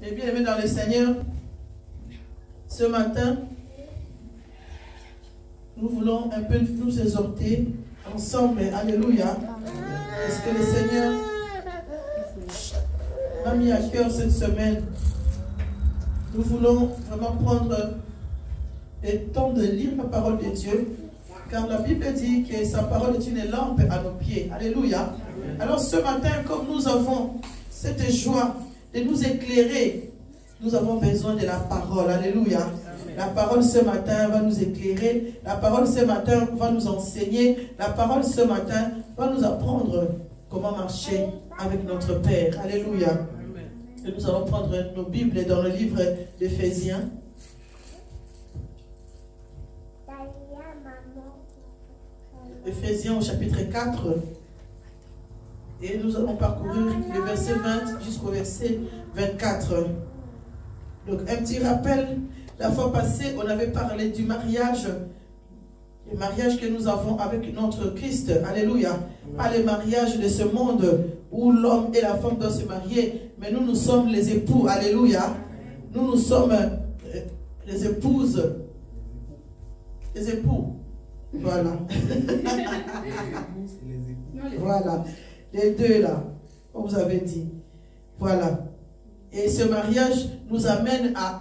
mes bien-aimés dans le Seigneur, ce matin, nous voulons un peu nous exhorter ensemble. Alléluia. Parce que le Seigneur m'a mis à cœur cette semaine. Nous voulons vraiment prendre le temps de lire la parole de Dieu. Car la Bible dit que sa parole est une lampe à nos pieds. Alléluia. Alors ce matin, comme nous avons cette joie de nous éclairer, nous avons besoin de la parole. Alléluia. La parole ce matin va nous éclairer. La parole ce matin va nous enseigner. La parole ce matin va nous apprendre comment marcher avec notre Père. Alléluia. Et nous allons prendre nos Bibles dans le livre d'Éphésiens. Éphésiens au chapitre 4. Et nous allons parcourir le verset 20 jusqu'au verset 24. Donc un petit rappel. La fois passée, on avait parlé du mariage. Le mariage que nous avons avec notre Christ. Alléluia. Pas le mariage de ce monde où l'homme et la femme doivent se marier. Mais nous, nous sommes les époux. Alléluia. Nous sommes les épouses. Les époux. Voilà. Voilà. Les deux là. Comme vous avez dit. Voilà. Et ce mariage nous amène à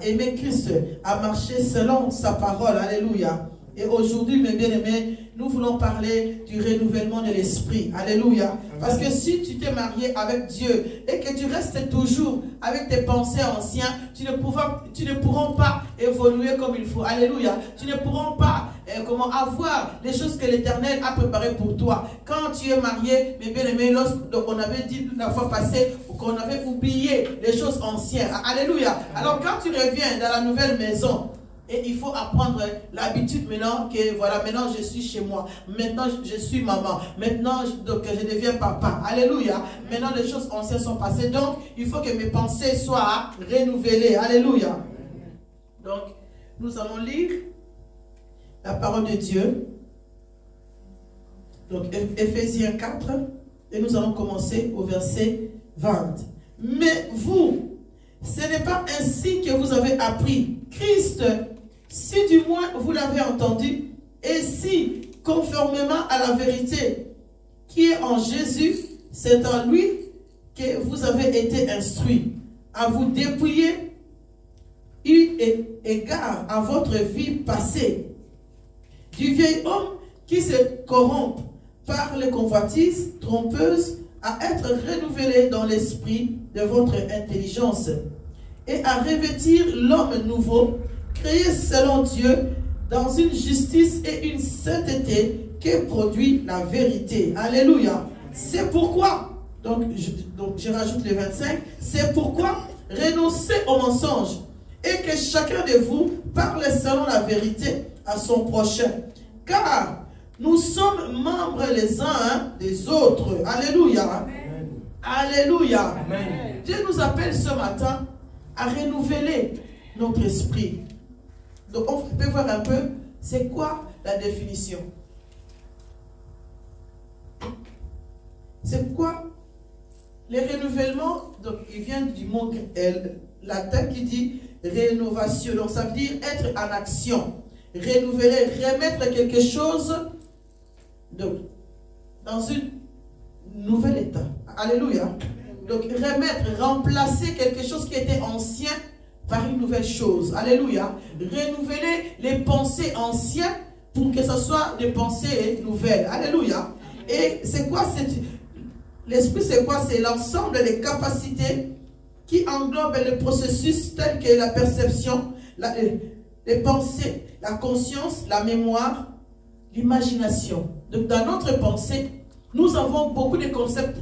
aimer Christ, à marcher selon sa parole. Alléluia. Et aujourd'hui, mes bien-aimés, nous voulons parler du renouvellement de l'esprit. Alléluia. Parce que si tu t'es marié avec Dieu et que tu restes toujours avec tes pensées anciennes, tu ne pourras pas évoluer comme il faut. Alléluia. Tu ne pourras pas comment avoir les choses que l'Éternel a préparées pour toi. Quand tu es marié, mes bien-aimés, on avait dit la fois passée qu'on avait oublié les choses anciennes. Alléluia. Alors quand tu reviens dans la nouvelle maison, et il faut apprendre l'habitude maintenant que voilà, maintenant je suis chez moi. Maintenant je suis maman. Maintenant je deviens papa. Alléluia. Maintenant les choses anciennes sont passées. Donc il faut que mes pensées soient renouvelées. Alléluia. Donc nous allons lire la parole de Dieu. Donc Éphésiens 4. Et nous allons commencer au verset 20. Mais vous, ce n'est pas ainsi que vous avez appris Christ, si du moins vous l'avez entendu, et si, conformément à la vérité qui est en Jésus, c'est en lui que vous avez été instruits, à vous dépouiller eu égard à votre vie passée, du vieil homme qui se corrompt par les convoitises trompeuses, à être renouvelé dans l'esprit de votre intelligence, et à revêtir l'homme nouveau, créé selon Dieu, dans une justice et une sainteté que produit la vérité. Alléluia. C'est pourquoi, donc je rajoute le 25, c'est pourquoi renoncez au mensonge, et que chacun de vous parle selon la vérité à son prochain. Car nous sommes membres les uns des autres. Alléluia. Amen. Alléluia. Amen. Dieu nous appelle ce matin à renouveler notre esprit. Donc on peut voir un peu, c'est quoi la définition? C'est quoi les renouvellements? Donc il vient du mot latin qui dit rénovation. Donc ça veut dire être en action. Renouveler, remettre quelque chose dans une nouvel état. Alléluia. Donc remettre, remplacer quelque chose qui était ancien par une nouvelle chose. Alléluia. Renouveler les pensées anciennes pour que ce soit des pensées nouvelles. Alléluia. Et c'est quoi l'esprit? C'est quoi? C'est l'ensemble des capacités qui englobent le processus tel que la perception, les pensées, la conscience, la mémoire, l'imagination. Donc dans notre pensée, nous avons beaucoup de concepts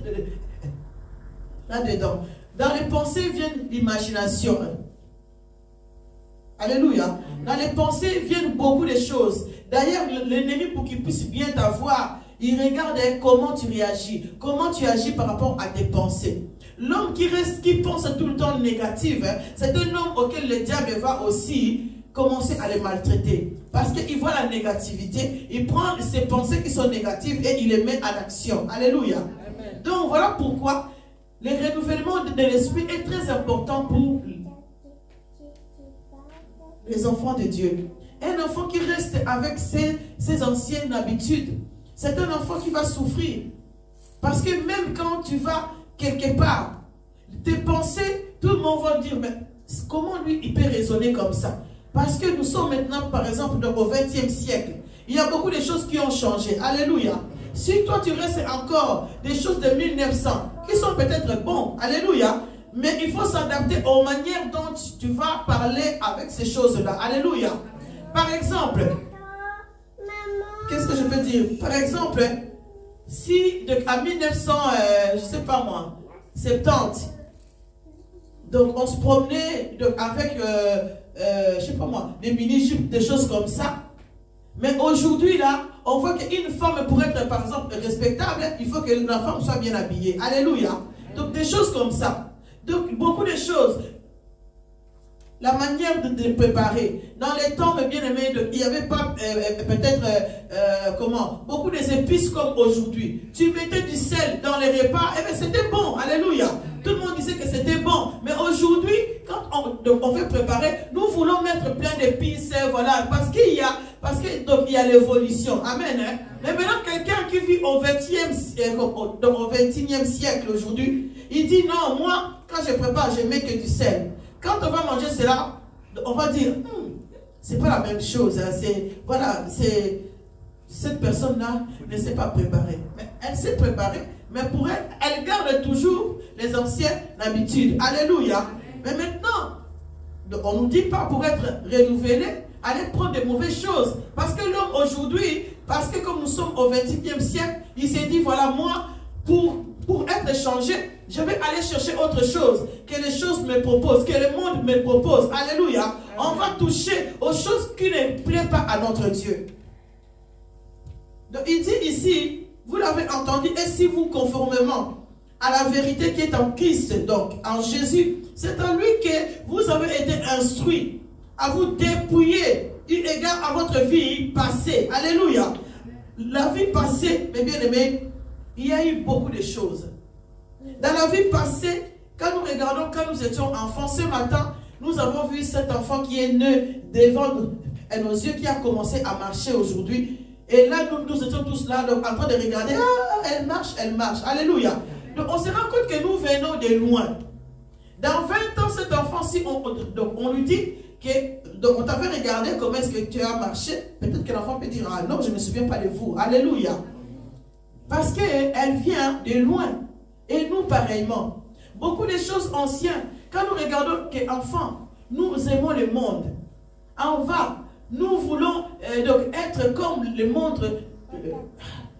là-dedans. Dans les pensées viennent l'imagination. Alléluia. Dans les pensées viennent beaucoup de choses. D'ailleurs, l'ennemi, pour qu'il puisse bien t'avoir, il regarde comment tu réagis. Comment tu agis par rapport à tes pensées. L'homme qui pense tout le temps négatif, c'est un homme auquel le diable va aussi commencer à les maltraiter. Parce qu'il voit la négativité, il prend ses pensées qui sont négatives et il les met en action. Alléluia. Amen. Donc voilà pourquoi le renouvellement de l'esprit est très important pour les enfants de Dieu. Un enfant qui reste avec ses anciennes habitudes, c'est un enfant qui va souffrir. Parce que même quand tu vas quelque part, tes pensées, tout le monde va dire, mais comment lui, il peut raisonner comme ça? Parce que nous sommes maintenant, par exemple, au XXe siècle. Il y a beaucoup de choses qui ont changé. Alléluia. Si toi, tu restes encore des choses de 1900, qui sont peut-être bons, alléluia, mais il faut s'adapter aux manières dont tu vas parler avec ces choses-là. Alléluia. Par exemple, qu'est-ce que je peux dire? Par exemple, si à 1900, je ne sais pas moi, 70, donc on se promenait avec, je ne sais pas moi, des mini-jupes, des choses comme ça. Mais aujourd'hui, là, on voit qu'une femme, pour être, par exemple, respectable, il faut que la femme soit bien habillée. Alléluia. Donc, des choses comme ça. Donc, beaucoup de choses. La manière de préparer. Dans les temps, mes bien-aimés, il n'y avait pas, peut-être, beaucoup d'épices comme aujourd'hui. Tu mettais du sel dans les repas, et bien c'était bon. Alléluia. Tout le monde disait que c'était bon. Mais aujourd'hui, quand on veut préparer, nous voulons mettre plein d'épices, voilà, parce qu'il y a l'évolution. Amen. Hein? Mais maintenant, quelqu'un qui vit au 21e siècle aujourd'hui, il dit non, moi, quand je prépare, je mets que du sel. Quand on va manger cela, on va dire, c'est pas la même chose. Hein, voilà, cette personne-là ne s'est pas préparée. Mais elle s'est préparée, mais pour elle, elle garde toujours les anciennes habitudes. Alléluia. Mais maintenant, on ne nous dit pas pour être renouvelé, allez prendre des mauvaises choses. Parce que l'homme aujourd'hui, parce que comme nous sommes au 21e siècle, il s'est dit, voilà, moi, pour être changé, je vais aller chercher autre chose que les choses me proposent, que le monde me propose. Alléluia. On va toucher aux choses qui ne plaisent pas à notre Dieu. Donc il dit ici, vous l'avez entendu, et si vous conformément à la vérité qui est en Christ, donc en Jésus, c'est en lui que vous avez été instruits à vous dépouiller eu égard à votre vie passée. Alléluia. La vie passée, mes bien-aimés, il y a eu beaucoup de choses. Dans la vie passée, quand nous regardons, quand nous étions enfants, ce matin, nous avons vu cet enfant qui est né devant nos yeux, qui a commencé à marcher aujourd'hui. Et là, nous étions tous là, donc, en train de regarder. Ah, elle marche, elle marche. Alléluia. Donc, on se rend compte que nous venons de loin. Dans 20 ans, cet enfant-ci, on lui dit que, donc, on t'avait regardé comment est-ce que tu as marché. Peut-être que l'enfant peut dire, ah non, je ne me souviens pas de vous. Alléluia. Parce qu'elle vient de loin. Et nous, pareillement. Beaucoup de choses anciennes. Quand nous regardons qu'enfants, nous aimons le monde. En va. Nous voulons donc être comme le monde.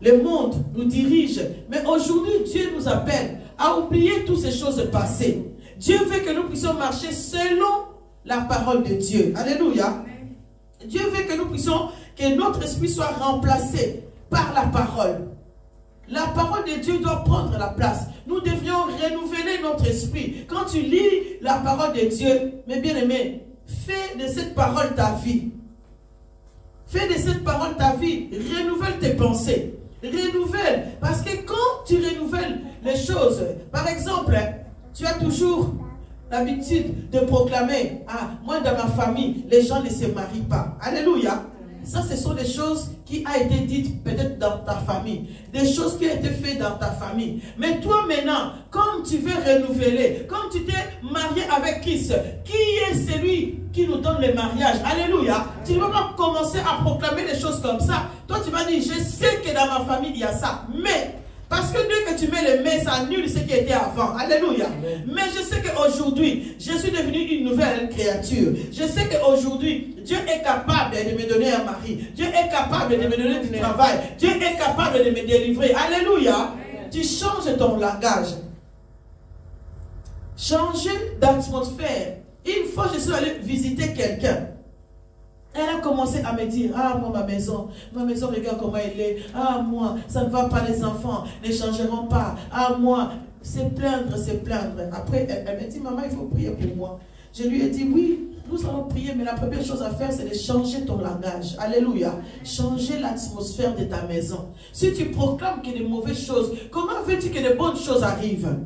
Le monde nous dirige. Mais aujourd'hui, Dieu nous appelle à oublier toutes ces choses passées. Dieu veut que nous puissions marcher selon la parole de Dieu. Alléluia. Dieu veut que nous puissions, que notre esprit soit remplacé par la parole. La parole de Dieu doit prendre la place. Nous devrions renouveler notre esprit. Quand tu lis la parole de Dieu, mes bien-aimés, fais de cette parole ta vie. Fais de cette parole ta vie. Renouvelle tes pensées. Renouvelle. Parce que quand tu renouvelles les choses, par exemple, tu as toujours l'habitude de proclamer, ah, moi dans ma famille, les gens ne se marient pas. Alléluia. Ça, ce sont des choses qui ont été dites peut-être dans ta famille. Des choses qui ont été faites dans ta famille. Mais toi maintenant, comme tu veux renouveler, comme tu t'es marié avec Christ, qui est celui qui nous donne le mariage? Alléluia. Tu ne vas pas commencer à proclamer des choses comme ça. Toi, tu vas dire, je sais que dans ma famille, il y a ça. Mais, parce que dès que tu mets le mais, ça annule ce qui était avant. Alléluia. Mais je sais qu'aujourd'hui, je suis devenue une nouvelle créature. Je sais qu'aujourd'hui, Dieu est capable de me donner un mari. Dieu est capable de me donner du travail. Dieu est capable de me délivrer. Alléluia. Tu changes ton langage. Changer d'atmosphère. Une fois, je suis allée visiter quelqu'un. Elle a commencé à me dire, ah moi ma maison, regarde comment elle est. Ah moi, ça ne va pas, les enfants ne changeront pas. Ah moi, c'est plaindre, c'est plaindre. Après, elle me dit, maman, il faut prier pour moi. Je lui ai dit, oui, nous allons prier, mais la première chose à faire, c'est de changer ton langage. Alléluia. Changer l'atmosphère de ta maison. Si tu proclames que des mauvaises choses, comment veux-tu que de bonnes choses arrivent?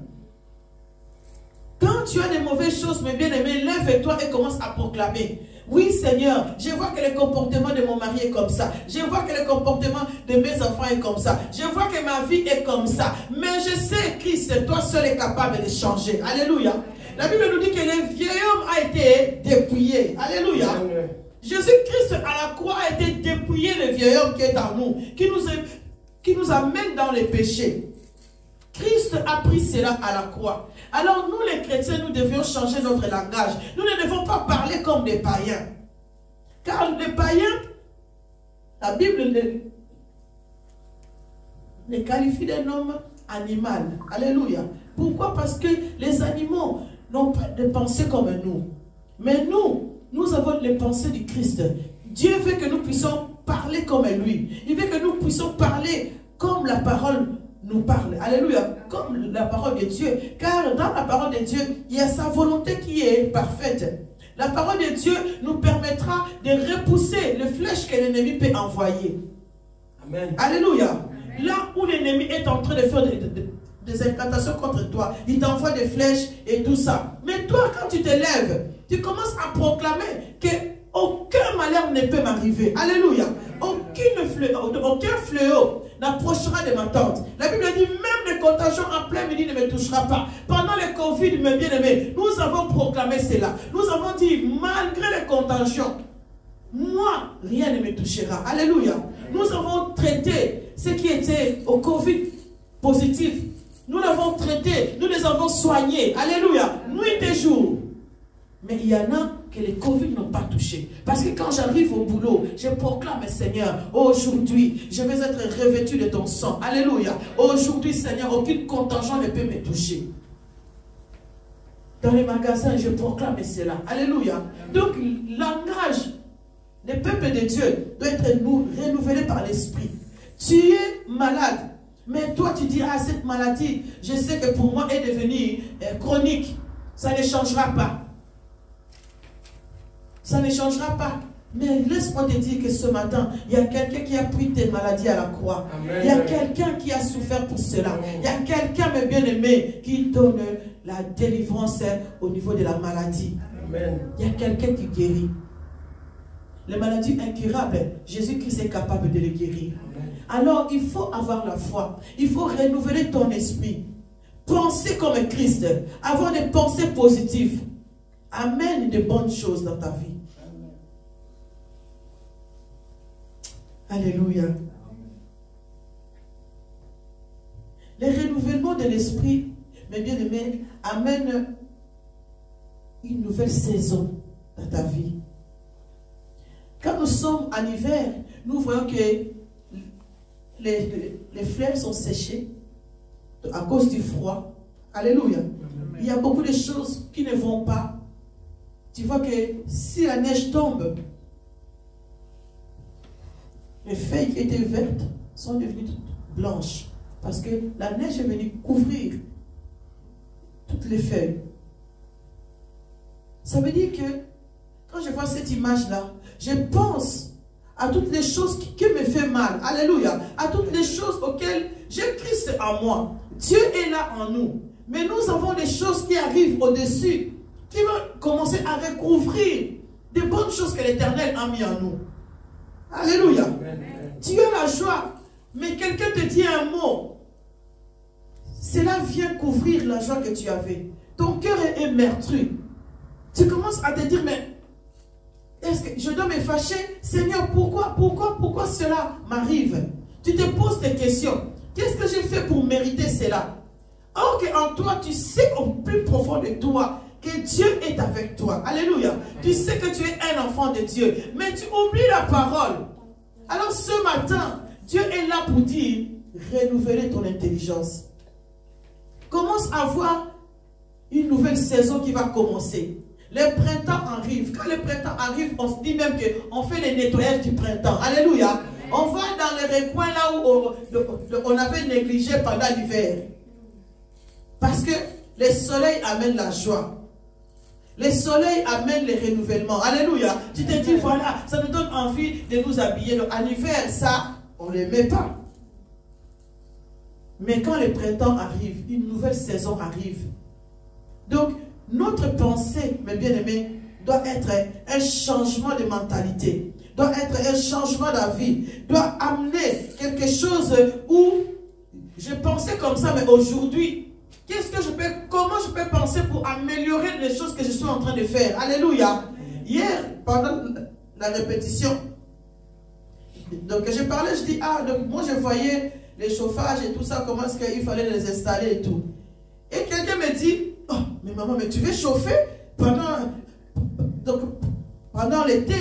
tu as des mauvaises choses, mes bien-aimés, lève-toi et commence à proclamer. Oui, Seigneur, je vois que le comportement de mon mari est comme ça. Je vois que le comportement de mes enfants est comme ça. Je vois que ma vie est comme ça. Mais je sais, Christ, toi seul est capable de changer. Alléluia. La Bible nous dit que le vieil homme a été dépouillé. Alléluia. Jésus-Christ à la croix a été dépouillé, le vieil homme qui est en nous, qui nous amène dans les péchés. Christ a pris cela à la croix. Alors nous les chrétiens, nous devions changer notre langage. Nous ne devons pas parler comme des païens. Car les païens, la Bible les qualifie d'un homme animal. Alléluia. Pourquoi? Parce que les animaux n'ont pas de pensée comme nous. Mais nous avons les pensées du Christ. Dieu veut que nous puissions parler comme lui. Il veut que nous puissions parler comme la parole nous parle. Alléluia. Comme la parole de Dieu. Car dans la parole de Dieu, il y a sa volonté qui est parfaite. La parole de Dieu nous permettra de repousser les flèches que l'ennemi peut envoyer. Amen. Alléluia. Amen. Là où l'ennemi est en train de faire des incantations contre toi, il t'envoie des flèches et tout ça. Mais toi, quand tu te lèves, tu commences à proclamer que aucun malheur ne peut m'arriver. Alléluia. Aucun fléau n'approchera de ma tente. La Bible dit même les contagions en plein midi ne me touchera pas. Pendant le Covid, mes bien-aimés, nous avons proclamé cela. Nous avons dit, malgré les contagions, moi, rien ne me touchera. Alléluia. Nous avons traité ce qui était au Covid positif. Nous l'avons traité, nous les avons soignés. Alléluia. Nuit et jour. Mais il y en a que les Covid n'ont pas touché. Parce que quand j'arrive au boulot, je proclame, Seigneur, aujourd'hui, je vais être revêtu de ton sang. Alléluia. Aujourd'hui, Seigneur, aucune contagion ne peut me toucher. Dans les magasins, je proclame cela. Alléluia. Donc, le langage des peuples de Dieu doit être renouvelé par l'Esprit. Tu es malade. Mais toi, tu dis, ah, cette maladie, je sais que pour moi, est devenue chronique. Ça ne changera pas. Ça ne changera pas. Mais laisse-moi te dire que ce matin, il y a quelqu'un qui a pris tes maladies à la croix. Amen. Il y a quelqu'un qui a souffert pour cela. Amen. Il y a quelqu'un, mes bien-aimés, qui donne la délivrance au niveau de la maladie. Amen. Il y a quelqu'un qui guérit. Les maladies incurables, Jésus-Christ est capable de les guérir. Amen. Alors, il faut avoir la foi. Il faut renouveler ton esprit. Penser comme Christ. Avoir des pensées positives. Amène de bonnes choses dans ta vie. Alléluia. Le renouvellement de l'esprit, mes bien-aimés, amène une nouvelle saison dans ta vie. Quand nous sommes en hiver, nous voyons que les fleurs sont séchées à cause du froid. Alléluia. Il y a beaucoup de choses qui ne vont pas. Tu vois que si la neige tombe, les feuilles qui étaient vertes sont devenues blanches. Parce que la neige est venue couvrir toutes les feuilles. Ça veut dire que quand je vois cette image-là, je pense à toutes les choses qui me font mal. Alléluia. À toutes les choses auxquelles j'ai Christ en moi. Dieu est là en nous. Mais nous avons des choses qui arrivent au-dessus, qui vont commencer à recouvrir des bonnes choses que l'Éternel a mis en nous. Alléluia. Amen. Tu as la joie, mais quelqu'un te dit un mot. Cela vient couvrir la joie que tu avais. Ton cœur est meurtri. Tu commences à te dire, mais est-ce que je dois me fâcher? Seigneur, pourquoi cela m'arrive? Tu te poses des questions. Qu'est-ce que j'ai fait pour mériter cela? Or qu'en toi, tu sais au plus profond de toi que Dieu est avec toi. Alléluia. Tu sais que tu es un enfant de Dieu. Mais tu oublies la parole. Alors ce matin, Dieu est là pour dire, renouveler ton intelligence. Commence à voir une nouvelle saison qui va commencer. Le printemps arrive. Quand le printemps arrive, on se dit même qu'on fait les nettoyages du printemps. Alléluia. On va dans les recoins là où on avait négligé pendant l'hiver. Parce que le soleil amène la joie. Le soleil amène le renouvellement. Alléluia. Tu te dis, voilà, ça nous donne envie de nous habiller. Donc, en hiver, ça, on ne le met pas. Mais quand le printemps arrive, une nouvelle saison arrive. Donc, notre pensée, mes bien-aimés, doit être un changement de mentalité, doit être un changement d'avis, doit amener quelque chose où je pensais comme ça, mais aujourd'hui, comment je peux penser pour améliorer les choses que je suis en train de faire? Alléluia. Hier, pendant la répétition, donc je parlais, je dis, donc moi je voyais les chauffages et tout ça, comment est-ce qu'il fallait les installer et tout. Et quelqu'un me dit, oh, mais maman, mais tu veux chauffer pendant l'été?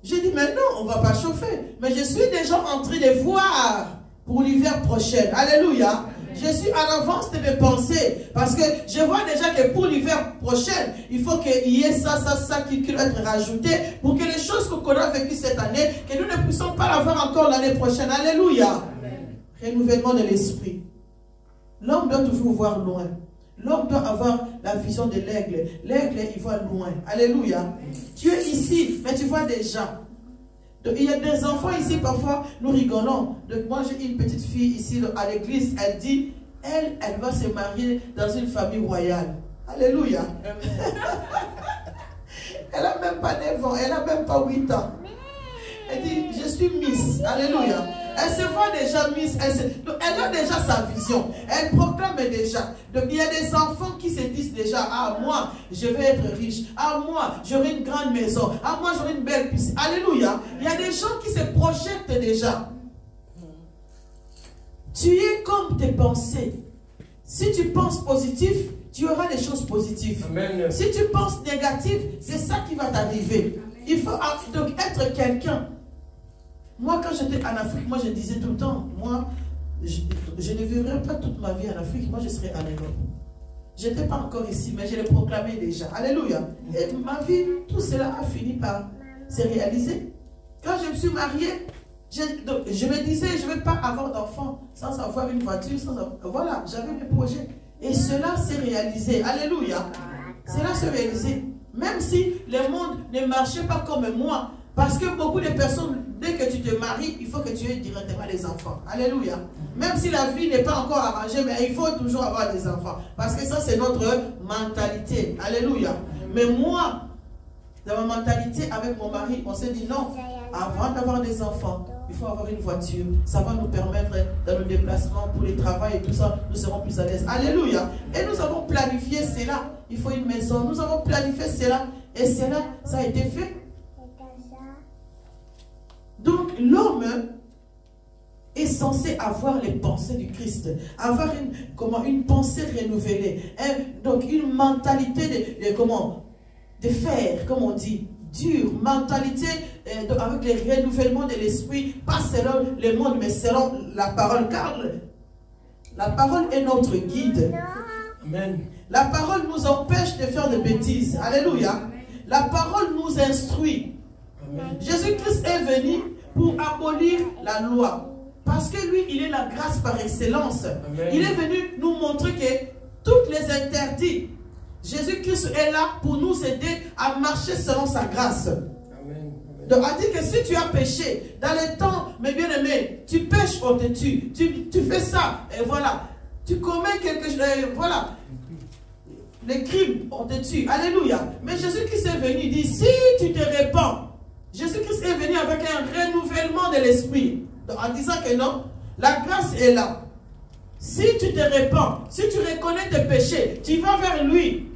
J'ai dit, mais non, on ne va pas chauffer. Mais je suis déjà en train de voir pour l'hiver prochain. Alléluia. Je suis en avance de mes pensées. Parce que je vois déjà que pour l'hiver prochain, il faut qu'il y ait ça qui doit être rajouté pour que les choses qu'on a vécues cette année, que nous ne puissions pas l'avoir encore l'année prochaine. Alléluia. Renouvellement de l'esprit. L'homme doit toujours voir loin. L'homme doit avoir la vision de l'aigle. L'aigle, il voit loin. Alléluia. Tu es ici, mais tu vois déjà. Donc, il y a des enfants ici, parfois, nous rigolons. Donc, moi, j'ai une petite fille ici à l'église. Elle dit, elle va se marier dans une famille royale. Alléluia. Elle n'a même pas 9 ans. Elle n'a même pas 8 ans. Elle dit, je suis Miss. Alléluia. Elle se voit déjà Miss. Elle a déjà sa vision. Elle proclame déjà. Donc il y a des enfants qui se disent déjà, ah moi, je vais être riche. Ah moi, j'aurai une grande maison. Ah moi, j'aurai une belle piscine. Alléluia. Il y a des gens qui se projettent déjà. Tu es comme tes pensées. Si tu penses positif, tu auras des choses positives. Amen. Si tu penses négatif, c'est ça qui va t'arriver. Il faut donc être quelqu'un. Moi, quand j'étais en Afrique, moi, je disais tout le temps, moi, je ne vivrai pas toute ma vie en Afrique, moi, je serai en Europe. Je n'étais pas encore ici, mais je l'ai proclamé déjà. Alléluia. Et ma vie, tout cela a fini par se réaliser. Quand je me suis mariée, je me disais, je ne vais pas avoir d'enfant sans avoir une voiture. Voilà, j'avais mes projets. Et cela s'est réalisé. Alléluia. Cela s'est réalisé. Même si le monde ne marchait pas comme moi. Parce que beaucoup de personnes, dès que tu te maries, il faut que tu aies directement des enfants. Alléluia. Même si la vie n'est pas encore arrangée, mais il faut toujours avoir des enfants. Parce que ça, c'est notre mentalité. Alléluia. Mais moi, dans ma mentalité avec mon mari, on s'est dit non, avant d'avoir des enfants, il faut avoir une voiture. Ça va nous permettre dans nos déplacements, pour les travaux et tout ça, nous serons plus à l'aise. Alléluia. Et nous avons planifié cela. Il faut une maison. Nous avons planifié cela. Et cela, ça a été fait. Donc l'homme est censé avoir les pensées du Christ, avoir une pensée renouvelée, donc une mentalité de fer, comme on dit, dure, mentalité avec le renouvellement de l'esprit, pas selon le monde, mais selon la parole, car la parole est notre guide. Amen. La parole nous empêche de faire des bêtises. Alléluia. La parole nous instruit. Jésus-Christ est venu pour abolir la loi. Parce que lui, il est la grâce par excellence. Amen. Il est venu nous montrer que toutes les interdits, Jésus-Christ est là pour nous aider à marcher selon sa grâce. Amen. Donc, on dit que si tu as péché, dans les temps, mes bien-aimés, tu pêches, on te tue. Tu fais ça, et voilà. Tu commets quelque chose, voilà. Les crimes, on te tue. Alléluia. Mais Jésus-Christ est venu, il dit, si tu te répands, Jésus-Christ est venu avec un renouvellement de l'esprit. En disant que non, la grâce est là. Si tu te répands, si tu reconnais tes péchés, tu vas vers lui.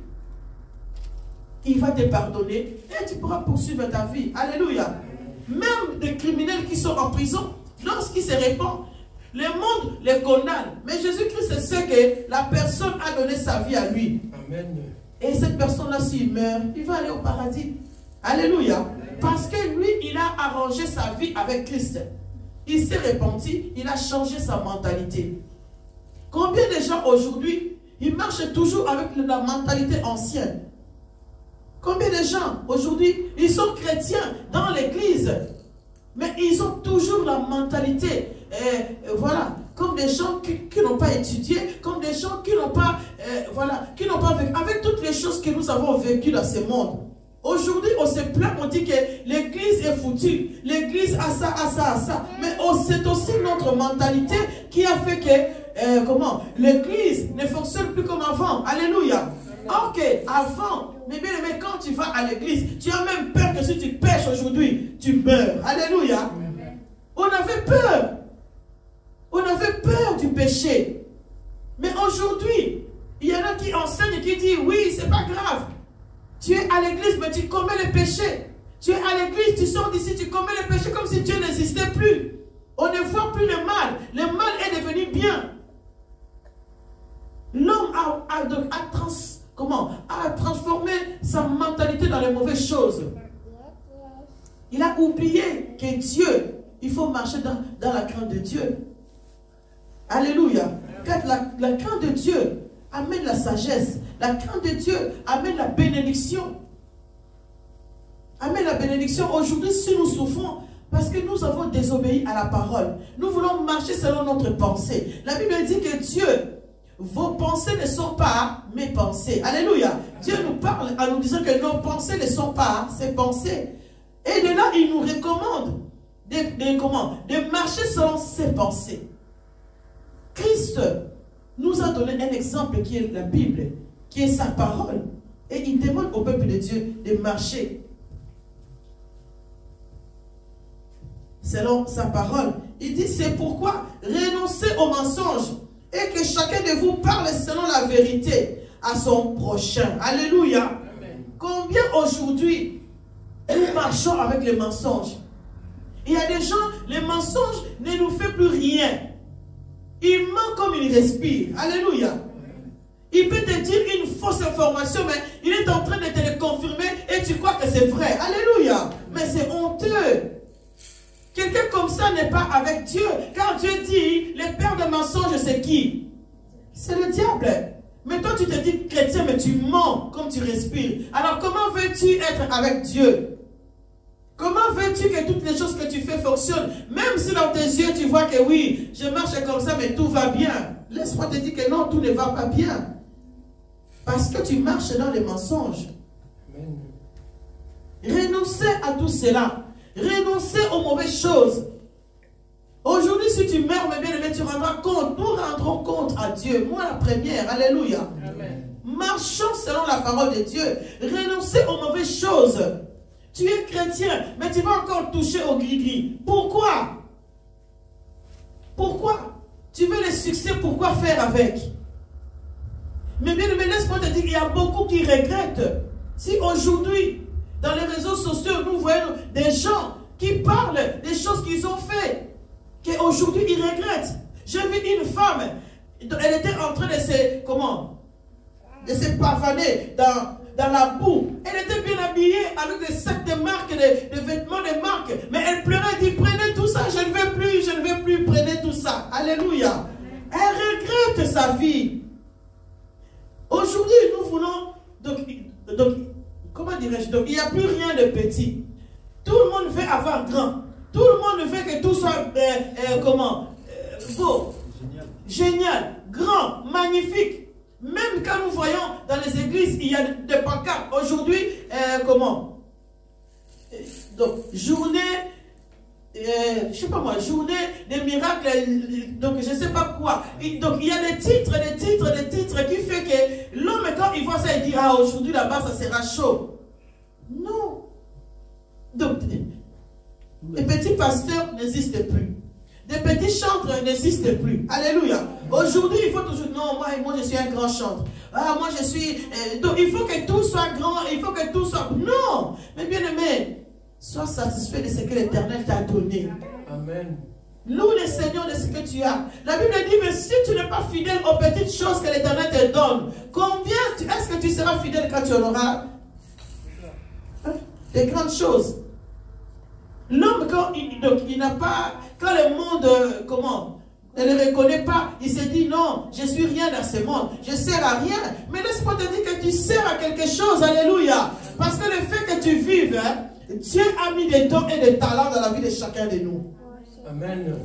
Il va te pardonner et tu pourras poursuivre ta vie. Alléluia. Même des criminels qui sont en prison, lorsqu'ils se répandent, le monde les condamne. Mais Jésus-Christ sait que la personne a donné sa vie à lui. Amen. Et cette personne-là, s'il meurt, il va aller au paradis. Alléluia. Parce que lui, il a arrangé sa vie avec Christ. Il s'est repenti, il a changé sa mentalité. Combien de gens aujourd'hui, ils marchent toujours avec la mentalité ancienne? Combien de gens aujourd'hui, ils sont chrétiens dans l'église, mais ils ont toujours la mentalité, voilà, comme des gens qui n'ont pas étudié, comme des gens qui n'ont pas, voilà, qui n'ont pas vécu, avec toutes les choses que nous avons vécues dans ce monde. Aujourd'hui, on se plaint, on dit que l'église est foutue, l'église a ça, a ça, a ça. Mais c'est aussi notre mentalité qui a fait que, l'église ne fonctionne plus comme avant. Alléluia. Ok, avant, mais bien aimé, quand tu vas à l'église, tu as même peur que si tu pêches aujourd'hui, tu meurs. Alléluia. On avait peur. On avait peur du péché. Mais aujourd'hui, il y en a qui enseignent et qui disent, oui, c'est pas grave. Tu es à l'église, mais tu commets le péché. Tu es à l'église, tu sors d'ici, tu commets le péché comme si Dieu n'existait plus. On ne voit plus le mal. Le mal est devenu bien. L'homme a transformé sa mentalité dans les mauvaises choses. Il a oublié que Dieu, il faut marcher dans la crainte de Dieu. Alléluia. Car la crainte de Dieu amène la sagesse. La crainte de Dieu amène la bénédiction. Amène la bénédiction. Aujourd'hui, si nous souffrons, parce que nous avons désobéi à la parole, nous voulons marcher selon notre pensée. La Bible dit que Dieu, vos pensées ne sont pas mes pensées. Alléluia. Dieu nous parle en nous disant que nos pensées ne sont pas ses pensées. Et de là, il nous recommande de marcher selon ses pensées. Christ nous a donné un exemple qui est la Bible, qui est sa parole. Et il demande au peuple de Dieu de marcher selon sa parole. Il dit, c'est pourquoi renoncez au mensonge et que chacun de vous parle selon la vérité à son prochain. Alléluia. Amen. Combien aujourd'hui nous marchons avec les mensonges? Il y a des gens, les mensonges ne nous font plus rien. Il ment comme il respire. Alléluia. Il peut te dire une fausse information, mais il est en train de te le confirmer et tu crois que c'est vrai. Alléluia. Mais c'est honteux. Quelqu'un comme ça n'est pas avec Dieu. Car Dieu dit, le père de mensonges, c'est qui? C'est le diable. Mais toi, tu te dis chrétien, mais tu mens comme tu respires. Alors, comment veux-tu être avec Dieu? Comment veux-tu que toutes les choses que tu fais fonctionnent? Même si dans tes yeux, tu vois que oui, je marche comme ça, mais tout va bien. Laisse-moi te dire que non, tout ne va pas bien. Parce que tu marches dans les mensonges. Amen. Renoncez à tout cela. Renoncez aux mauvaises choses. Aujourd'hui, si tu meurs, mes bien-aimés, tu rendras compte. Nous rendrons compte à Dieu. Moi, la première. Alléluia. Amen. Marchons selon la parole de Dieu. Renoncez aux mauvaises choses. Tu es chrétien, mais tu vas encore toucher au gris-gris. Pourquoi? Pourquoi? Tu veux le succès, pourquoi faire avec? Mais bien, laisse-moi te dire qu'il y a beaucoup qui regrettent. Si aujourd'hui, dans les réseaux sociaux, nous voyons des gens qui parlent des choses qu'ils ont fait, qu'aujourd'hui ils regrettent. J'ai vu une femme, elle était en train de se pavaner dans la boue. Elle était bien habillée avec des sacs de marque, des vêtements de marque. Mais elle pleurait, elle dit, prenez tout ça, je ne veux plus, prenez tout ça. Alléluia. Elle regrette sa vie. Aujourd'hui, nous voulons, donc comment dirais-je, donc il n'y a plus rien de petit. Tout le monde veut avoir grand. Tout le monde veut que tout soit, beau, génial, grand, magnifique. Même quand nous voyons dans les églises, il y a des pancartes. Aujourd'hui, donc, journée, je sais pas moi, journée des miracles, donc je sais pas quoi. Donc, il y a des titres qui fait que l'homme, quand il voit ça, il dit, ah, aujourd'hui là-bas, ça sera chaud. Non. Donc, les petits pasteurs n'existent plus. Des petits chantres n'existent plus. Alléluia. Aujourd'hui, il faut toujours... Non, moi je suis un grand chantre. Ah, moi je suis... donc, il faut que tout soit grand. Il faut que tout soit... Non. Mais bien aimé, sois satisfait de ce que l'Éternel t'a donné. Amen. Loue le Seigneur de ce que tu as. La Bible dit, mais si tu n'es pas fidèle aux petites choses que l'Éternel te donne, est-ce que tu seras fidèle quand tu en auras des grandes choses? L'homme, quand il n'a pas... Quand le monde, ne le reconnaît pas, il se dit non, je suis rien dans ce monde, je ne sers à rien. Mais laisse-moi te dire que tu sers à quelque chose, alléluia. Parce que le fait que tu vives, Dieu a mis des dons et des talents dans la vie de chacun de nous. Amen.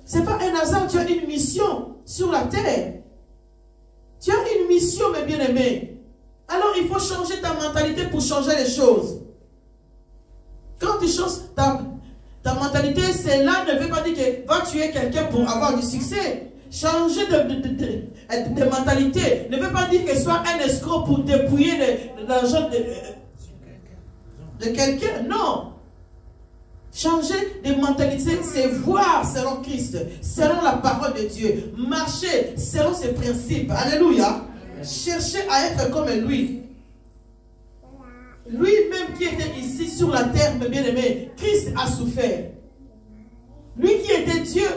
Ce n'est pas un hasard, tu as une mission sur la terre. Tu as une mission, mes bien-aimés. Alors il faut changer ta mentalité pour changer les choses. Quand tu changes ta mentalité, cela ne veut pas dire que va tuer quelqu'un pour avoir du succès. Changer de mentalité ne veut pas dire que soit un escroc pour dépouiller l'argent de quelqu'un. Non. Changer de mentalité, c'est voir selon Christ, selon la parole de Dieu. Marcher selon ses principes. Alléluia. Chercher à être comme lui. Lui-même qui était ici sur la terre, mes bien-aimés, Christ a souffert. Lui qui était Dieu,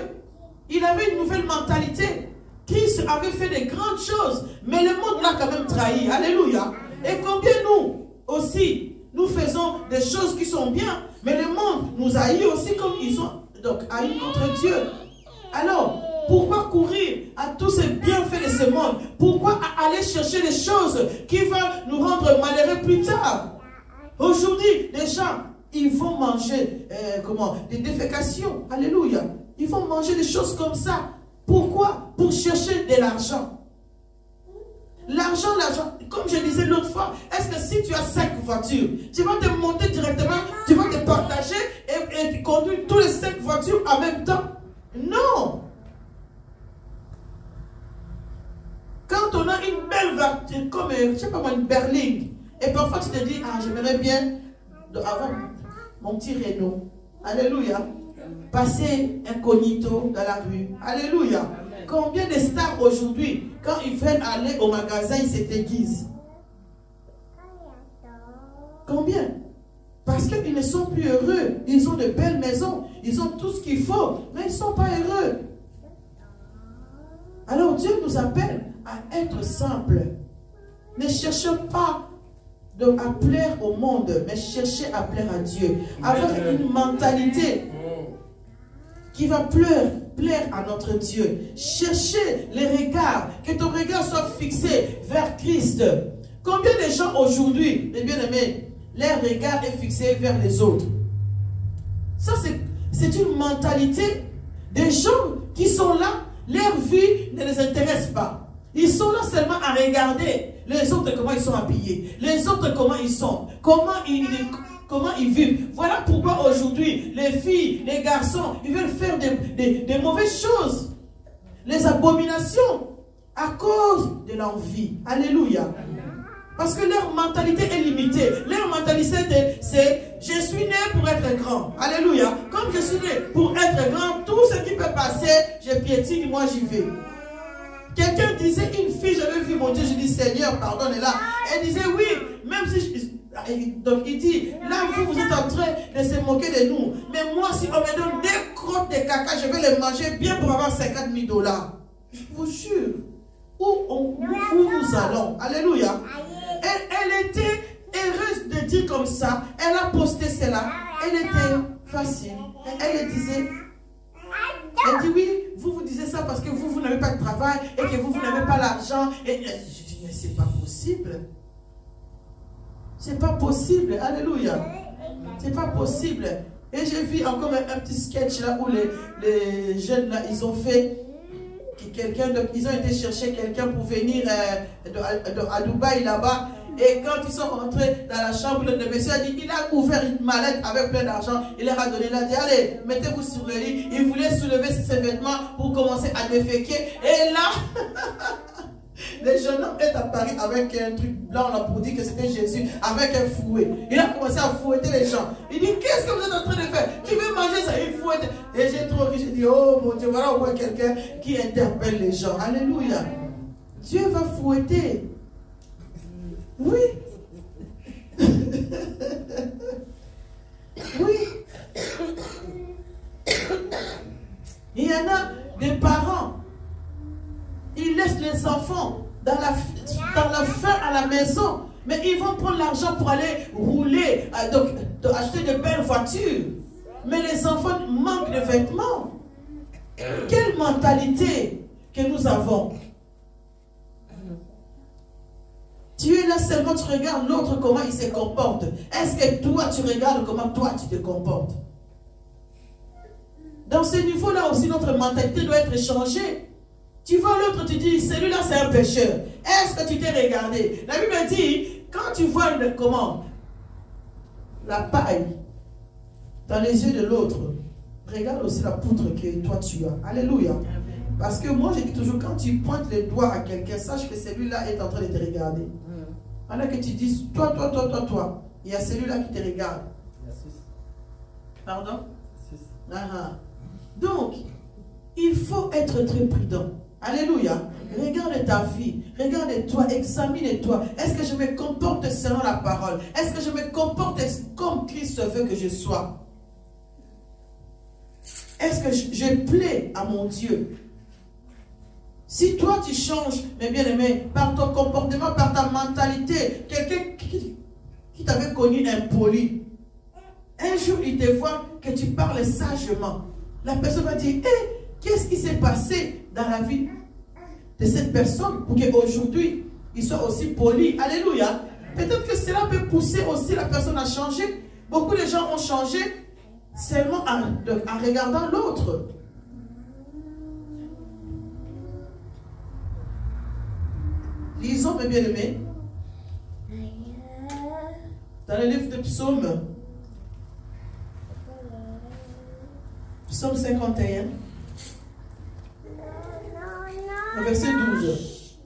il avait une nouvelle mentalité. Christ avait fait de grandes choses, mais le monde l'a quand même trahi. Alléluia. Et combien nous aussi, nous faisons des choses qui sont bien, mais le monde nous haït aussi comme ils ont donc haï notre Dieu. Alors, pourquoi courir à tous ces bienfaits de ce monde? Pourquoi aller chercher des choses qui vont nous rendre malheureux plus tard? Aujourd'hui, les gens, ils vont manger des défécations. Alléluia. Ils vont manger des choses comme ça. Pourquoi? Pour chercher de l'argent. L'argent, comme je disais l'autre fois, est-ce que si tu as 5 voitures, tu vas te monter directement, tu vas te partager et conduire tous les 5 voitures en même temps? Non. Quand on a une belle voiture, comme, je sais pas moi, une berline, et parfois tu te dis, ah, j'aimerais bien avoir mon petit Renault. Alléluia. Passer incognito dans la rue. Alléluia. Combien de stars aujourd'hui, quand ils veulent aller au magasin, ils se déguisent? Combien? Parce qu'ils ne sont plus heureux. Ils ont de belles maisons. Ils ont tout ce qu'il faut. Mais ils ne sont pas heureux. Alors Dieu nous appelle à être simples. Ne cherchez pas à plaire au monde, mais cherchez à plaire à Dieu. Avoir une mentalité qui va plaire à notre Dieu. Cherchez les regards, que ton regard soit fixé vers Christ. Combien de gens aujourd'hui, les bien-aimés, leur regard est fixé vers les autres? Ça, c'est une mentalité des gens qui sont là, leur vie ne les intéresse pas. Ils sont là seulement à regarder les autres comment ils sont habillés, les autres comment ils sont, comment ils vivent. Voilà pourquoi aujourd'hui, les filles, les garçons, ils veulent faire des mauvaises choses, les abominations, à cause de l'envie. Alléluia. Parce que leur mentalité est limitée. Leur mentalité, c'est je suis né pour être grand. Alléluia. Comme je suis né pour être grand, tout ce qui peut passer, je piétine, moi j'y vais. Quelqu'un disait, une fille, j'avais vu mon Dieu, je dis Seigneur, pardonne-la. Elle disait oui, même si donc il dit, là vous êtes en train de se moquer de nous. Mais moi, si on me donne des crottes de caca, je vais les manger bien pour avoir 50 000 $. Je vous jure. Où nous allons? Alléluia. Elle était heureuse de dire comme ça. Elle a posté cela. Elle était facile. Elle disait, elle dit oui, vous disiez ça parce que vous n'avez pas de travail et que vous n'avez pas l'argent. Et je dis, mais c'est pas possible. C'est pas possible. Alléluia. C'est pas possible. Et j'ai vu encore un petit sketch là où les jeunes là, ils ont fait quelqu'un, ils ont été chercher quelqu'un pour venir à Dubaï là-bas. Et quand ils sont rentrés dans la chambre, le monsieur a dit, il a ouvert une mallette avec plein d'argent. Il leur a donné, il a dit, allez, mettez-vous sur le lit. Il voulait soulever ses vêtements pour commencer à déféquer. Et là, le jeune homme est apparu avec un truc blanc là pour dire que c'était Jésus, avec un fouet. Il a commencé à fouetter les gens. Il dit, qu'est-ce que vous êtes en train de faire? Tu veux manger ça? Il fouette. Et j'ai trop ri, j'ai dit, oh mon Dieu, voilà au moins quelqu'un qui interpelle les gens. Alléluia. Dieu va fouetter. Oui. Oui. Il y en a des parents, ils laissent les enfants dans la faim à la maison, mais ils vont prendre l'argent pour aller rouler, donc acheter de belles voitures. Mais les enfants manquent de vêtements. Quelle mentalité que nous avons? Tu es là seulement, tu regardes l'autre comment il se comporte. Est-ce que toi, tu regardes comment toi, tu te comportes? Dans ce niveau-là aussi, notre mentalité doit être changée. Tu vois l'autre, tu dis, celui-là, c'est un pécheur. Est-ce que tu t'es regardé? La Bible dit, quand tu vois la paille dans les yeux de l'autre, regarde aussi la poutre que toi, tu as. Alléluia. Parce que moi, je dis toujours, quand tu pointes le doigt à quelqu'un, sache que celui-là est en train de te regarder. Alors que tu dises, toi, il y a celui-là qui te regarde. Pardon? Donc, il faut être très prudent. Alléluia. Regarde ta vie, regarde-toi, examine-toi. Est-ce que je me comporte selon la parole? Est-ce que je me comporte comme Christ veut que je sois? Est-ce que je plais à mon Dieu? Si toi tu changes, mes bien-aimés, par ton comportement, par ta mentalité, quelqu'un qui t'avait connu impoli, un jour il te voit que tu parles sagement, la personne va dire, qu'est-ce qui s'est passé dans la vie de cette personne pour qu'aujourd'hui il soit aussi poli? Alléluia. Peut-être que cela peut pousser aussi la personne à changer. Beaucoup de gens ont changé seulement en regardant l'autre. Lisons, mes bien-aimés, dans le livre de Psaume, Psaume 51, le verset 12.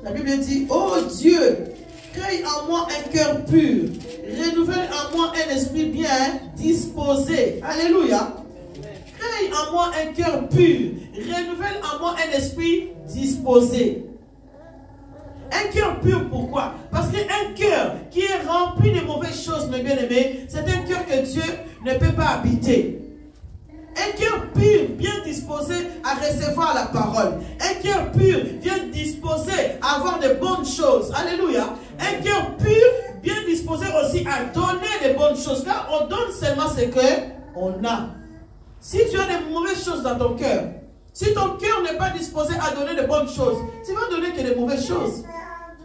La Bible dit, ô Dieu, crée en moi un cœur pur, renouvelle en moi un esprit bien disposé. Alléluia. Crée en moi un cœur pur, renouvelle en moi un esprit disposé. Un cœur pur, pourquoi? Parce qu'un cœur qui est rempli de mauvaises choses, mes bien-aimés, c'est un cœur que Dieu ne peut pas habiter. Un cœur pur, bien disposé à recevoir la parole. Un cœur pur, bien disposé à avoir de bonnes choses. Alléluia. Un cœur pur, bien disposé aussi à donner de bonnes choses. Car on donne seulement ce qu'on a. Si tu as de mauvaises choses dans ton cœur, si ton cœur n'est pas disposé à donner de bonnes choses, tu vas donner que de mauvaises choses.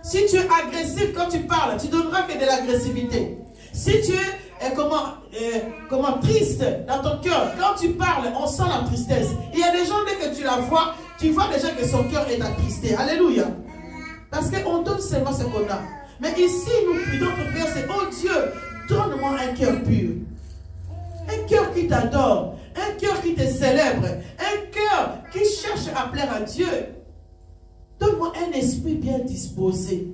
Si tu es agressif quand tu parles, tu donneras que de l'agressivité. Si tu es comment triste dans ton cœur, quand tu parles, on sent la tristesse. Il y a des gens, dès que tu la vois, tu vois déjà que son cœur est attristé. Alléluia. Parce qu'on donne seulement ce qu'on a. Mais ici, notre prière, c'est, oh Dieu, donne-moi un cœur pur. Un cœur qui t'adore. Un cœur qui te célèbre. Un cœur qui cherche à plaire à Dieu. Donne-moi un esprit bien disposé.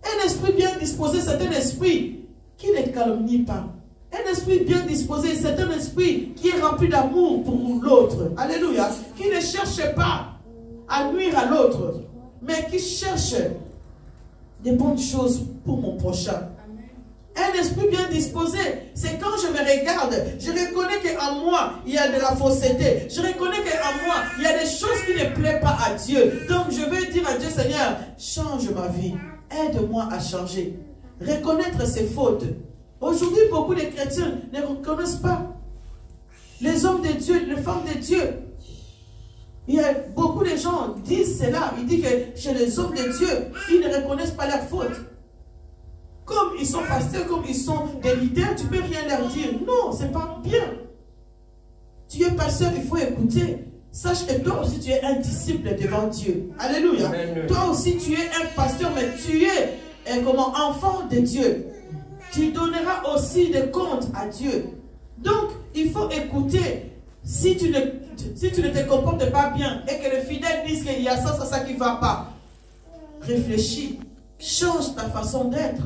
Un esprit bien disposé, c'est un esprit qui ne calomnie pas. Un esprit bien disposé, c'est un esprit qui est rempli d'amour pour l'autre. Alléluia. Qui ne cherche pas à nuire à l'autre, mais qui cherche des bonnes choses pour mon prochain. Un esprit bien disposé, c'est quand je me regarde, je reconnais qu'en moi, il y a de la fausseté. Je reconnais qu'en moi, il y a des choses qui ne plaisent pas à Dieu. Donc je vais dire à Dieu, Seigneur, change ma vie. Aide-moi à changer. Reconnaître ses fautes. Aujourd'hui, beaucoup de chrétiens ne reconnaissent pas. Les hommes de Dieu, les femmes de Dieu. Il y a beaucoup de gens qui disent cela. Ils disent que chez les hommes de Dieu, ils ne reconnaissent pas leurs fautes. Comme ils sont pasteurs, comme ils sont des leaders, tu ne peux rien leur dire. Non, ce n'est pas bien. Tu es pasteur, il faut écouter. Sache que toi aussi, tu es un disciple devant Dieu. Alléluia. Amen. Toi aussi, tu es un pasteur, mais tu es comme enfant de Dieu. Tu donneras aussi des comptes à Dieu. Donc, il faut écouter. Si tu ne te comportes pas bien et que les fidèles disent qu'il y a ça qui ne va pas, réfléchis. Change ta façon d'être.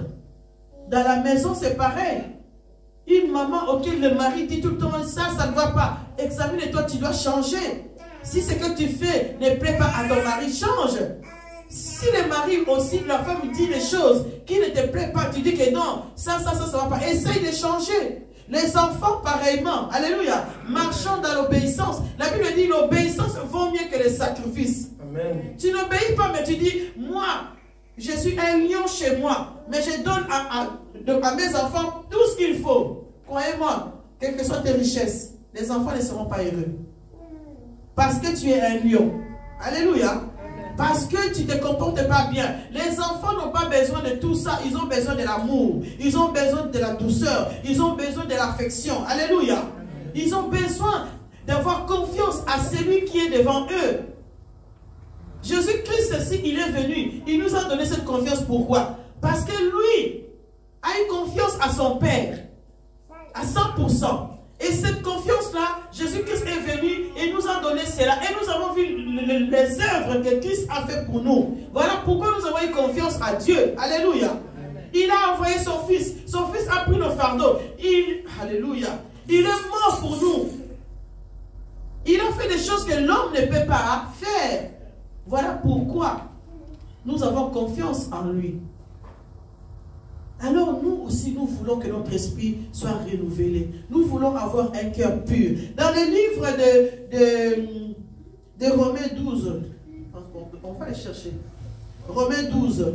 Dans la maison, c'est pareil. Une maman auquel le mari dit tout le temps, ça ne va pas. Examine-toi, tu dois changer. Si ce que tu fais ne plaît pas à ton mari, change. Si le mari aussi, la femme dit des choses qui ne te plaisent pas, tu dis que non, ça va pas. Essaye de changer. Les enfants, pareillement. Alléluia. Marchant dans l'obéissance. La Bible dit l'obéissance vaut mieux que les sacrifices. Amen. Tu n'obéis pas, mais tu dis, moi, je suis un lion chez moi, mais je donne à mes enfants tout ce qu'il faut. Croyez-moi, quelles que soient tes richesses, les enfants ne seront pas heureux. Parce que tu es un lion. Alléluia. Parce que tu ne te comportes pas bien. Les enfants n'ont pas besoin de tout ça. Ils ont besoin de l'amour. Ils ont besoin de la douceur. Ils ont besoin de l'affection. Alléluia. Ils ont besoin d'avoir confiance à celui qui est devant eux. Jésus-Christ, si il est venu, il nous a donné cette confiance. Pourquoi? Parce que lui a une confiance à son Père, à 100%. Et cette confiance-là, Jésus-Christ est venu et nous a donné cela. Et nous avons vu les œuvres que Christ a fait pour nous. Voilà pourquoi nous avons eu confiance à Dieu. Alléluia. Il a envoyé son Fils. Son Fils a pris nos fardeaux. Alléluia. Il est mort pour nous. Il a fait des choses que l'homme ne peut pas faire. Voilà pourquoi nous avons confiance en lui. Alors nous aussi, nous voulons que notre esprit soit renouvelé. Nous voulons avoir un cœur pur. Dans le livre de Romains 12, on va les chercher. Romains 12.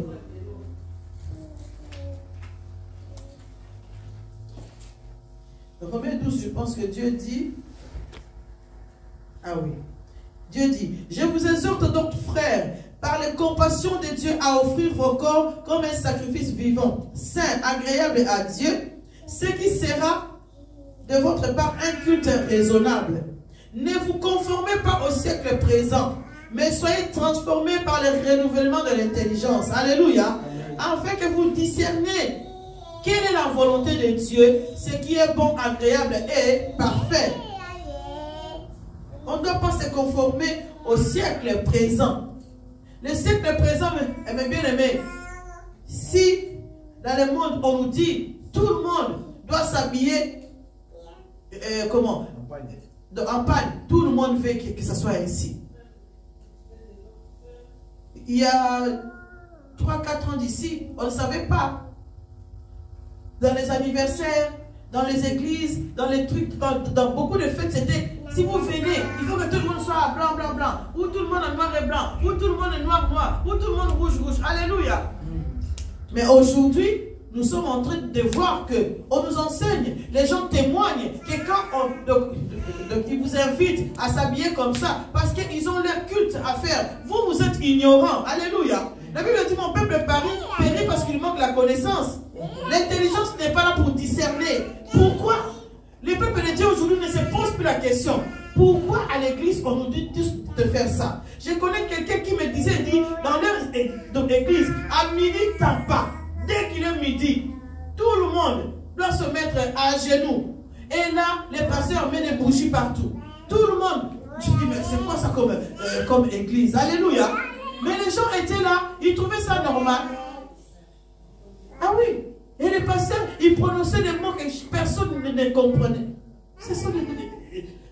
Romains 12, je pense que Dieu dit... Ah oui. Dieu dit, je vous exhorte donc, frères, par les compassions de Dieu, à offrir vos corps comme un sacrifice vivant, saint, agréable à Dieu, ce qui sera de votre part un culte raisonnable. Ne vous conformez pas au siècle présent, mais soyez transformés par le renouvellement de l'intelligence. Alléluia. Afin que vous discerniez quelle est la volonté de Dieu, ce qui est bon, agréable et parfait. On ne doit pas se conformer au siècle présent. Le siècle présent, mes bien-aimés, si dans le monde on nous dit tout le monde doit s'habiller comment? En pagne. Tout le monde veut que ça soit ainsi. Il y a 3-4 ans d'ici, on ne savait pas. Dans les anniversaires, dans les églises, dans les trucs, dans beaucoup de fêtes, c'était si vous venez, il faut que tout le monde soit blanc, blanc, blanc, ou tout le monde est noir et blanc, ou tout le monde est noir, noir, ou tout le monde rouge, rouge. Alléluia. Mais aujourd'hui, nous sommes en train de voir qu'on nous enseigne, les gens témoignent que quand ils vous invitent à s'habiller comme ça, parce qu'ils ont leur culte à faire, vous êtes ignorants. Alléluia. La Bible dit, mon peuple périt parce qu'il manque la connaissance. L'intelligence n'est pas là pour discerner. Pourquoi les peuples de Dieu aujourd'hui ne se posent plus la question? Pourquoi à l'église on nous dit tous de faire ça? Je connais quelqu'un qui me disait, dans leur église, à midi t'as pas. Dès qu'il est midi, tout le monde doit se mettre à genoux. Et là, les pasteurs mettent des bougies partout. Tout le monde. Je dis, mais c'est quoi ça comme église? Alléluia. Mais les gens étaient là, ils trouvaient ça normal. Ah oui. Et les pasteurs, ils prononçaient des mots que personne ne comprenait. Ce sont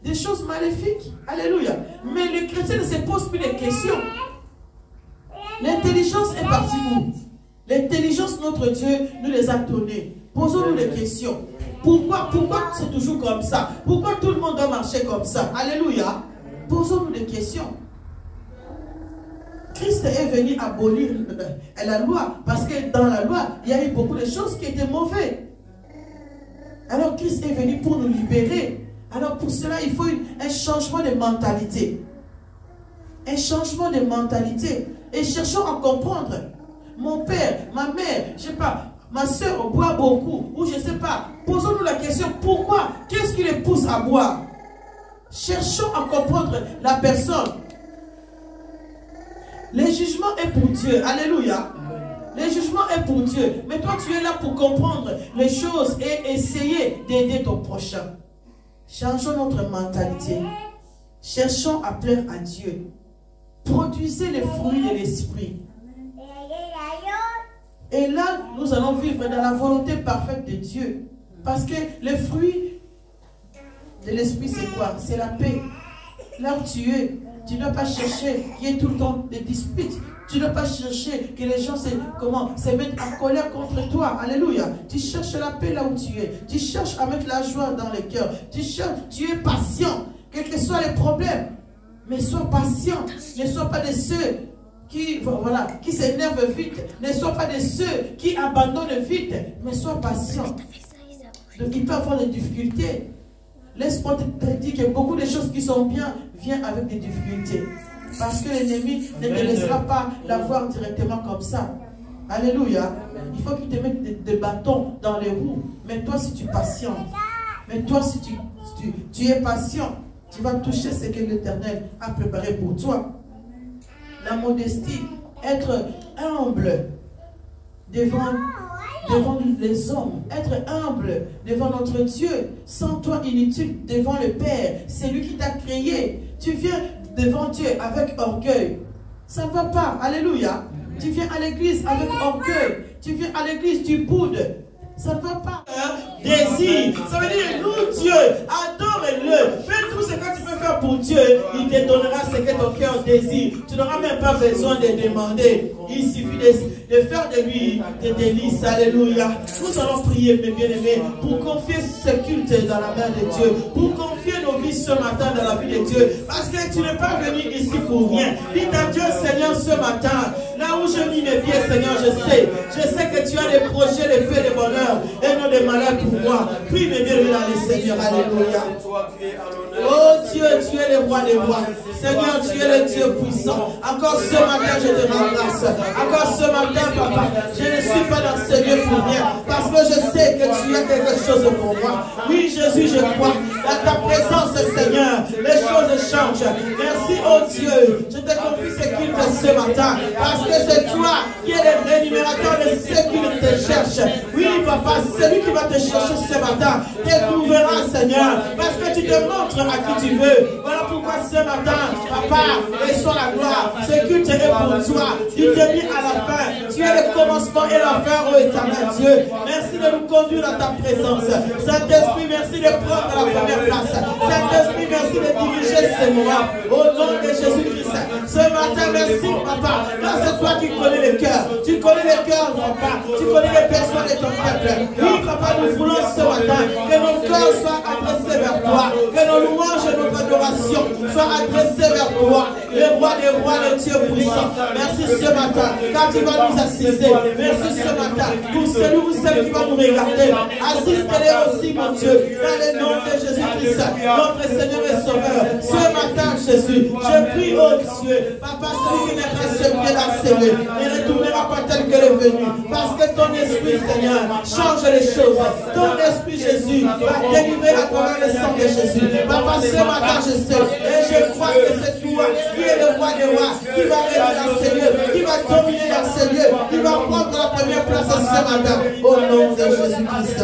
des choses maléfiques. Alléluia. Mais les chrétiens ne se posent plus de questions. L'intelligence est partie où? L'intelligence, notre Dieu nous les a donnés. Posons-nous des questions. Pourquoi c'est toujours comme ça? Pourquoi tout le monde doit marcher comme ça? Alléluia. Posons-nous des questions. Christ est venu abolir la loi, parce que dans la loi, il y a eu beaucoup de choses qui étaient mauvaises. Alors Christ est venu pour nous libérer. Alors pour cela, il faut un changement de mentalité. Un changement de mentalité. Et cherchons à comprendre. Mon père, ma mère, je ne sais pas, ma soeur boit beaucoup, ou je ne sais pas. Posons-nous la question, pourquoi? Qu'est-ce qui les pousse à boire? Cherchons à comprendre la personne. Le jugement est pour Dieu. Alléluia. Le jugement est pour Dieu. Mais toi, tu es là pour comprendre les choses et essayer d'aider ton prochain. Changeons notre mentalité. Cherchons à plaire à Dieu. Produisez les fruits de l'esprit. Et là, nous allons vivre dans la volonté parfaite de Dieu. Parce que les fruits de l'esprit, c'est quoi? C'est la paix. Là où tu es, tu ne dois pas chercher qu'il y ait tout le temps des disputes. Tu ne dois pas chercher que les gens se mettent en colère contre toi. Alléluia. Tu cherches la paix là où tu es. Tu cherches à mettre la joie dans le cœur. Tu es patient, quels que soient les problèmes. Mais sois patient. Ne sois pas de ceux qui s'énervent vite. Ne sois pas de ceux qui abandonnent vite. Mais sois patient. Donc il peut avoir des difficultés. Laisse-moi te dire que beaucoup de choses qui sont bien viennent avec des difficultés. Parce que l'ennemi ne te laissera pas l'avoir directement comme ça. Alléluia. Il faut qu'il te mette des bâtons dans les roues. Mais toi, si tu patientes, mais toi, si tu es patient, tu vas toucher ce que l'Éternel a préparé pour toi. La modestie, être humble devant devant les hommes, être humble devant notre Dieu, sans toi inutile devant le Père. C'est lui qui t'a créé. Tu viens devant Dieu avec orgueil. Ça ne va pas. Alléluia. Tu viens à l'église avec orgueil. Tu viens à l'église, tu boudes. Ça ne va pas. Désir. Ça veut dire, loue Dieu. Adore-le. Fais tout ce que tu peux faire pour Dieu. Il te donnera ce que ton cœur désire. Tu n'auras même pas besoin de demander. Il suffit de faire de lui des délices. Alléluia. Nous allons prier, mes bien-aimés, pour confier ce culte dans la main de Dieu. Pour confier nos vies ce matin dans la vie de Dieu. Parce que tu n'es pas venu ici pour rien. Dis à Dieu, Seigneur, ce matin, là où je mis mes pieds, Seigneur, je sais que tu as des projets, des faits de bonheur et non des malheurs pour moi. Prie mes bien-aimés dans les Seigneurs. Alléluia. Oh Dieu, tu es le roi des rois. Seigneur, tu es le Dieu puissant. Encore ce matin, je te rends grâce. Encore ce matin, papa, je ne suis pas dans ce lieu pour rien. Parce que je sais que tu as quelque chose pour moi. Oui, Jésus, je crois. Dans ta présence, Seigneur, les choses changent. Merci, oh Dieu. Je te confie ce culte ce matin. Parce que c'est toi qui es le rémunérateur de ceux qui te cherchent. Oui, papa, celui qui va te chercher ce matin te trouvera, Seigneur. Parce que tu te montres à qui tu veux. Voilà pourquoi ce matin, papa, reçois la gloire. Ce culte est pour toi. Du début à la fin. Tu es le commencement et la fin, ô éternel Dieu. Merci de nous conduire dans ta présence. Saint-Esprit, merci de prendre la première place. Saint-Esprit, merci de diriger ces moments. Au nom de Jésus-Christ. Ce matin, merci, papa. Car c'est toi qui connais le cœur. Tu connais le cœur, papa. Tu connais les personnes de ton peuple. Oui, papa, nous voulons ce matin que nos cœurs soient adressés vers toi. Que nos louanges et notre adoration soient adressés vers toi. Le roi des rois, le Dieu puissant. Merci ce matin, car tu vas nous assister. Merci ce matin, pour celui ou celle qui va nous regarder. Assiste-les aussi, mon Dieu, dans le nom de Jésus-Christ, notre Seigneur et Sauveur. Ce matin, Jésus, je prie, oh Dieu, papa, celui qui mettra ce pied dans ses lieux, ne retournera pas tel qu'elle est venue. Parce que ton esprit, Seigneur, change les choses. Ton esprit, Jésus, va délivrer à travers le sang de Jésus. Papa, ce matin, je sais, et je crois que c'est toi qui es le roi des rois, qui va régner dans ces lieux, qui va dominer dans ces lieux, qui va prendre la première place ce matin, au nom de Jésus-Christ.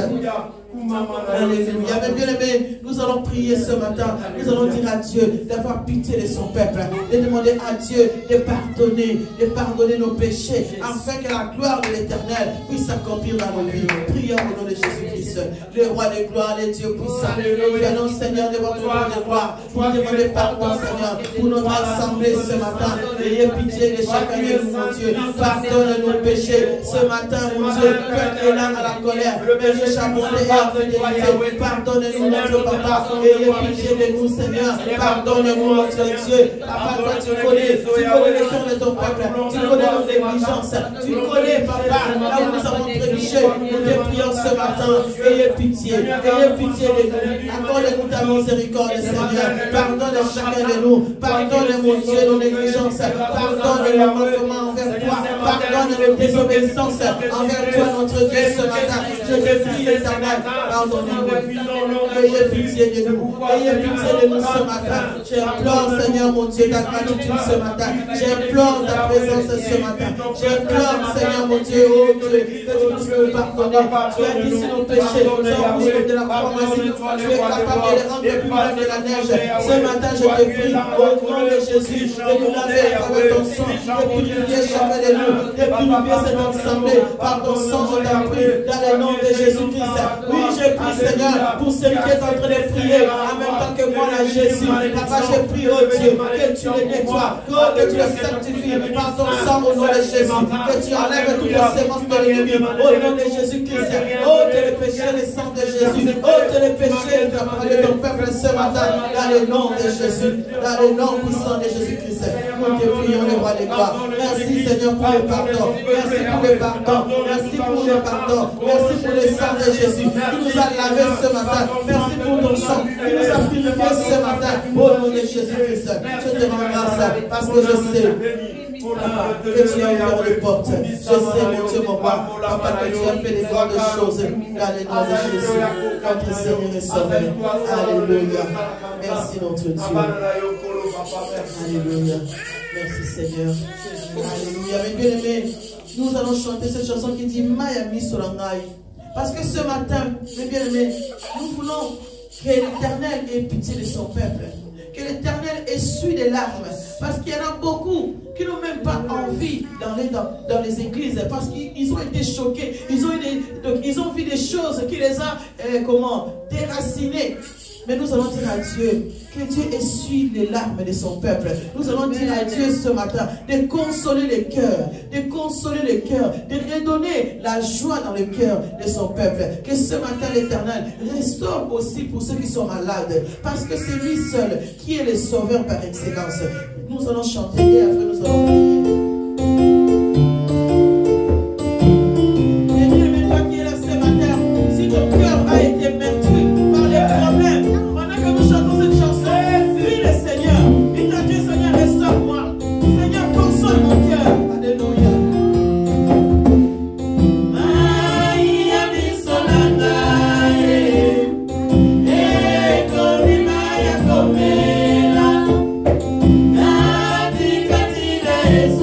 Alléluia. Mes bien-aimés, nous allons prier ce matin. Nous allons dire à Dieu d'avoir pitié de son peuple, de demander à Dieu de pardonner nos péchés, afin que la gloire de l'Éternel puisse s'accomplir dans nos vies. Prions au nom de Jésus-Christ, le roi des gloires, le Dieu puissant. Nous venons, Seigneur, devant ton nom de gloire pour demander pardon, Seigneur, pour notre assemblée ce matin. Ayez pitié de chacun de nous, mon Dieu. Pardonne nos péchés ce matin, mon Dieu. Peuple est là à la colère, mais riche à bonté et à fidélité. Pardonne-nous, notre papa. Ayez pitié de nous, Seigneur. Pardonne-nous, notre Dieu. Papa, toi, tu connais le cœur de ton peuple. Tu connais nos négligences. Tu connais, papa, là où nous avons trébuché. Nous te prions ce matin. Ayez pitié de nous. Accorde-nous ta miséricorde, Seigneur. Pardonne chacun de nous. Pardonne, mon Dieu, nos négligences. Pardonne nos manquements envers toi. Pardonne nos désobéissances envers toi, notre Dieu, ce matin. Je te prie, Éternel. Pardonne-nous. Ayez pitié de nous. Ayez pitié de nous ce matin. J'implore, Seigneur, mon Dieu, ta gratitude ce matin. J'implore ta présence ce matin. J'implore, Seigneur, mon Dieu, oh Dieu, que tu puisses nous pardonner. Tu as dit si nos péchés sont rouges comme de la pharmacie, tu es capable de les rendre plus blancs que la neige. Ce matin, je te prie, au nom de Jésus, de nous laver avec ton sang, de purifier chacun de nous, de purifier cette assemblée par ton sang, je t'en prie, dans le nom de Jésus-Christ. Oui, je prie, Seigneur, pour celui qui est en train de prier, en même temps que moi, là, Jésus. Papa, je prie, oh Dieu, que tu le nettoies, que tu le sanctifies par ton sang au nom de Jésus, que tu enlèves toutes les sémences de l'ennemi au nom de Jésus-Christ. Oh, que le péché, le sang de Jésus, oh, que le péché de ton peuple ce matin, dans le nom de Jésus, dans le nom puissant de Jésus-Christ. Nous te prions, le roi des gloires. Merci, Seigneur, pour le pardon. Merci pour le pardon. Merci pour le pardon. Merci pour le sang de Jésus qui nous a lavé ce matin. Merci pour ton sang qui nous a purifié ce matin. Au nom de Jésus-Christ, je te rends grâce parce que je sais que tu as ouvert les portes. Je sais, mon Dieu, mon roi, papa, que tu as fait des grandes choses dans le nom de Jésus, notre Seigneur et Sauveur. Alléluia. Merci, notre Dieu. Alléluia. Merci, Seigneur. Alléluia. Mes bien-aimés, nous allons chanter cette chanson qui dit Mayami Solangai. Parce que ce matin, mes bien-aimés, nous voulons que l'Éternel ait pitié de son peuple. Que l'Éternel essuie les larmes. Parce qu'il y en a beaucoup qui n'ont même pas envie dans les églises. Parce qu'ils ont été choqués. Ils ont vu des choses qui les ont déracinés. Mais nous allons dire à Dieu que Dieu essuie les larmes de son peuple. Nous allons dire à Dieu ce matin de consoler les cœurs, de redonner la joie dans le cœur de son peuple. Que ce matin l'Éternel restaure aussi pour ceux qui sont malades. Parce que c'est lui seul qui est le sauveur par excellence. Nous allons chanter et après nous allons prier. Yes.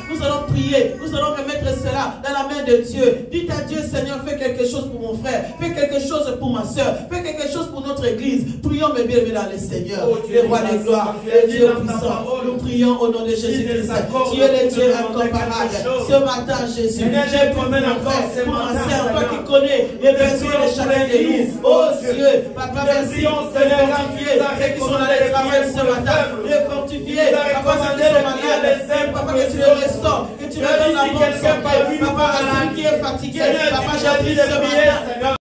nous allons prier, nous allons remettre cela dans la main de Dieu. Dites à Dieu, Seigneur, fais quelque chose pour mon frère, fais quelque chose pour ma soeur, fais quelque chose pour notre église. Prions, mes bien-aimés, dans le Seigneur, le roi des gloires, le Dieu puissant. Nous prions au nom de Jésus-Christ. Tu es le Dieu incomparable. Ce matin, Jésus, j'ai pour mon frère, pour ma soeur, toi qui connais les besoins de chacun de nous. Oh Dieu, Papa, merci, Seigneur, ceux qui sont dans le travail ce matin, les fortifier, Papa, ceux qui sont malades, Papa, que tu les restaures, que tu leur donnes la bonne santé, Papa, à celui qui est fatigué, Papa, j'ai pris ce matin.